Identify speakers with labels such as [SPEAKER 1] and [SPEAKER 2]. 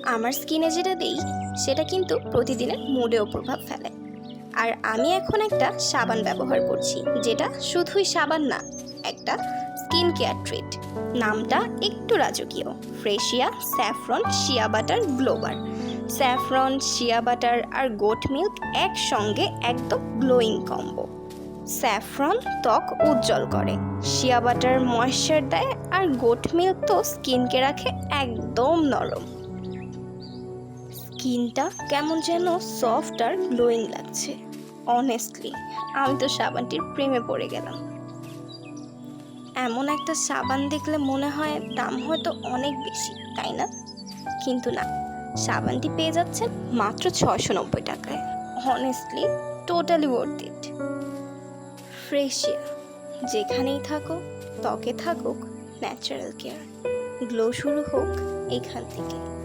[SPEAKER 1] আমার স্কিনে যেটা দেই সেটা কিন্তু প্রতিদিনের মুডেও প্রভাব ফেলে। আর আমি এখন একটা সাবান ব্যবহার করছি, যেটা শুধুই সাবান না, একটা স্কিন কেয়ার ট্রিট। নামটা একটু রাজকীয়, ফ্রেশিয়া স্যাফরন শিয়া বাটার গ্লোবার। স্যাফরন, শিয়া বাটার আর গোট মিল্ক একসঙ্গে একদম গ্লোয়িং কম্বো। স্যাফরন ত্বক উজ্জ্বল করে, শিয়া বাটার ময়েশ্চার দেয়, আর গোট মিল্ক তো স্কিনকে রাখে একদম নরম। স্কিনটা কেমন যেন সফট আর গ্লোয়িং লাগছে। অনেস্টলি আমি তো সাবানটির প্রেমে পড়ে গেলাম। এমন একটা সাবান দেখলে মনে হয় দাম হয়তো অনেক বেশি, তাই না? কিন্তু না, সাবানটি পেয়ে যাচ্ছেন মাত্র 690 টাকায়। Honestly totally worth it. Freshia, যেখানেই থাকো ত্বকে থাকুক ন্যাচারাল কেয়ার। গ্লো শুরু হোক এখান থেকে।